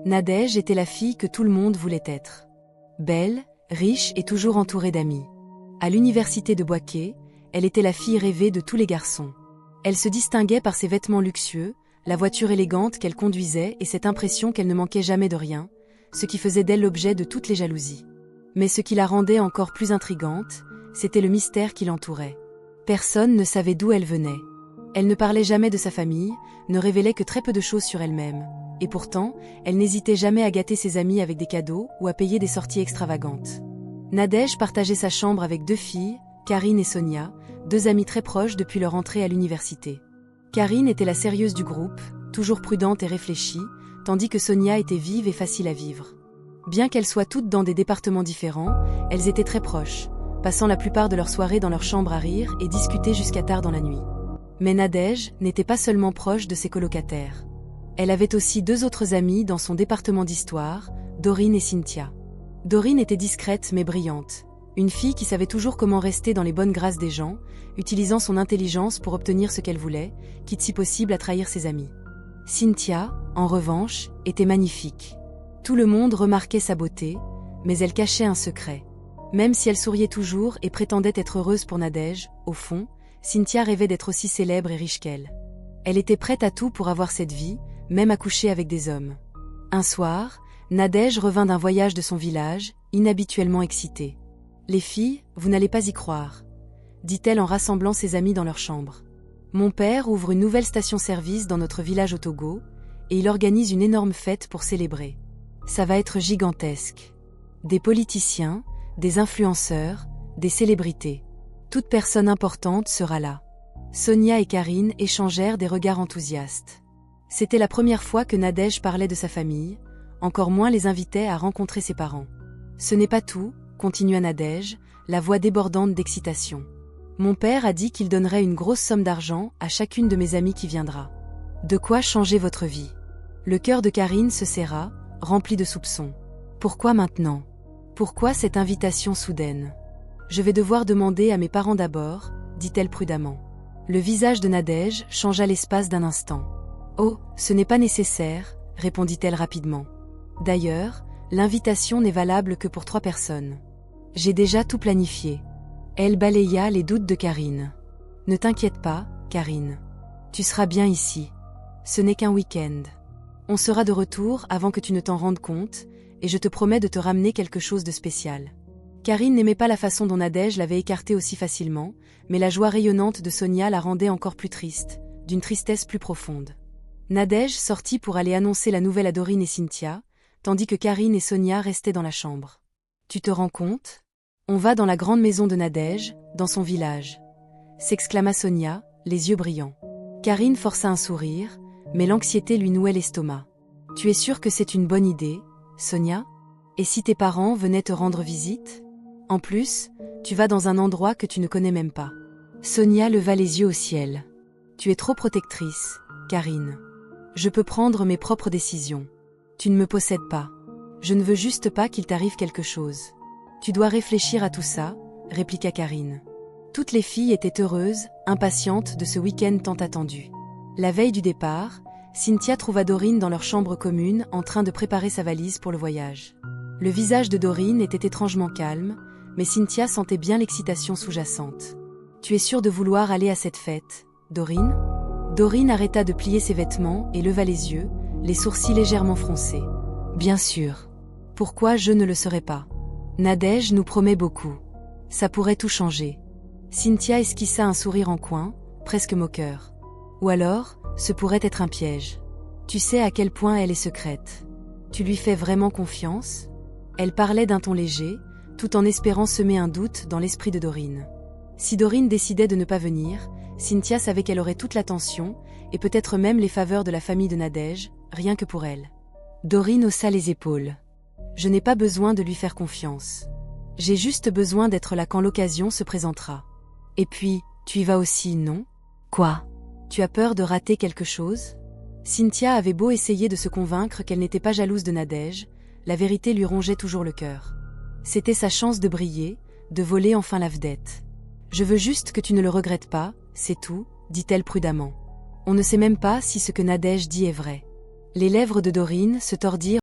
Nadège était la fille que tout le monde voulait être. Belle, riche et toujours entourée d'amis. À l'université de Boaké, elle était la fille rêvée de tous les garçons. Elle se distinguait par ses vêtements luxueux, la voiture élégante qu'elle conduisait et cette impression qu'elle ne manquait jamais de rien, ce qui faisait d'elle l'objet de toutes les jalousies. Mais ce qui la rendait encore plus intrigante, c'était le mystère qui l'entourait. Personne ne savait d'où elle venait. Elle ne parlait jamais de sa famille, ne révélait que très peu de choses sur elle-même. Et pourtant, elle n'hésitait jamais à gâter ses amis avec des cadeaux ou à payer des sorties extravagantes. Nadège partageait sa chambre avec 2 filles, Karine et Sonia, 2 amies très proches depuis leur entrée à l'université. Karine était la sérieuse du groupe, toujours prudente et réfléchie, tandis que Sonia était vive et facile à vivre. Bien qu'elles soient toutes dans des départements différents, elles étaient très proches, passant la plupart de leurs soirées dans leur chambre à rire et discuter jusqu'à tard dans la nuit. Mais Nadège n'était pas seulement proche de ses colocataires. Elle avait aussi 2 autres amies dans son département d'histoire, Dorine et Cynthia. Dorine était discrète mais brillante. Une fille qui savait toujours comment rester dans les bonnes grâces des gens, utilisant son intelligence pour obtenir ce qu'elle voulait, quitte si possible à trahir ses amis. Cynthia, en revanche, était magnifique. Tout le monde remarquait sa beauté, mais elle cachait un secret. Même si elle souriait toujours et prétendait être heureuse pour Nadège, au fond, Cynthia rêvait d'être aussi célèbre et riche qu'elle. Elle était prête à tout pour avoir cette vie, même à coucher avec des hommes. Un soir, Nadège revint d'un voyage de son village, inhabituellement excitée. « Les filles, vous n'allez pas y croire », dit-elle en rassemblant ses amis dans leur chambre. « Mon père ouvre une nouvelle station-service dans notre village au Togo, et il organise une énorme fête pour célébrer. Ça va être gigantesque. Des politiciens, des influenceurs, des célébrités. Toute personne importante sera là. » Sonia et Karine échangèrent des regards enthousiastes. C'était la première fois que Nadège parlait de sa famille, encore moins les invitait à rencontrer ses parents. « Ce n'est pas tout », continua Nadège, la voix débordante d'excitation. « Mon père a dit qu'il donnerait une grosse somme d'argent à chacune de mes amies qui viendra. De quoi changer votre vie. » Le cœur de Karine se serra, rempli de soupçons. « Pourquoi maintenant? Pourquoi cette invitation soudaine? Je vais devoir demander à mes parents d'abord, » dit-elle prudemment. Le visage de Nadège changea l'espace d'un instant. « Oh, ce n'est pas nécessaire, » répondit-elle rapidement. « D'ailleurs, l'invitation n'est valable que pour 3 personnes. J'ai déjà tout planifié. » Elle balaya les doutes de Karine. « Ne t'inquiète pas, Karine. Tu seras bien ici. Ce n'est qu'un week-end. On sera de retour avant que tu ne t'en rendes compte, et je te promets de te ramener quelque chose de spécial. » Karine n'aimait pas la façon dont Nadège l'avait écartée aussi facilement, mais la joie rayonnante de Sonia la rendait encore plus triste, d'une tristesse plus profonde. Nadège sortit pour aller annoncer la nouvelle à Dorine et Cynthia, tandis que Karine et Sonia restaient dans la chambre. « Tu te rends compte? On va dans la grande maison de Nadège, dans son village. » s'exclama Sonia, les yeux brillants. Karine força un sourire, mais l'anxiété lui nouait l'estomac. « Tu es sûre que c'est une bonne idée, Sonia? Et si tes parents venaient te rendre visite? En plus, tu vas dans un endroit que tu ne connais même pas. » Sonia leva les yeux au ciel. « Tu es trop protectrice, Karine. Je peux prendre mes propres décisions. Tu ne me possèdes pas. Je ne veux juste pas qu'il t'arrive quelque chose. Tu dois réfléchir à tout ça, » répliqua Karine. Toutes les filles étaient heureuses, impatientes de ce week-end tant attendu. La veille du départ, Cynthia trouva Dorine dans leur chambre commune en train de préparer sa valise pour le voyage. Le visage de Dorine était étrangement calme, mais Cynthia sentait bien l'excitation sous-jacente. « Tu es sûre de vouloir aller à cette fête, Dorine ?» Dorine arrêta de plier ses vêtements et leva les yeux, les sourcils légèrement froncés. « Bien sûr. Pourquoi je ne le serais pas? Nadège nous promet beaucoup. Ça pourrait tout changer. » Cynthia esquissa un sourire en coin, presque moqueur. « Ou alors, ce pourrait être un piège. Tu sais à quel point elle est secrète. Tu lui fais vraiment confiance ?» Elle parlait d'un ton léger, tout en espérant semer un doute dans l'esprit de Dorine. Si Dorine décidait de ne pas venir, Cynthia savait qu'elle aurait toute l'attention, et peut-être même les faveurs de la famille de Nadège, rien que pour elle. Dorine haussa les épaules. « Je n'ai pas besoin de lui faire confiance. J'ai juste besoin d'être là quand l'occasion se présentera. Et puis, tu y vas aussi, non? Quoi? Tu as peur de rater quelque chose? » Cynthia avait beau essayer de se convaincre qu'elle n'était pas jalouse de Nadège, la vérité lui rongeait toujours le cœur. C'était sa chance de briller, de voler enfin la vedette. « Je veux juste que tu ne le regrettes pas, c'est tout, » dit-elle prudemment. « On ne sait même pas si ce que Nadège dit est vrai. » Les lèvres de Dorine se tordirent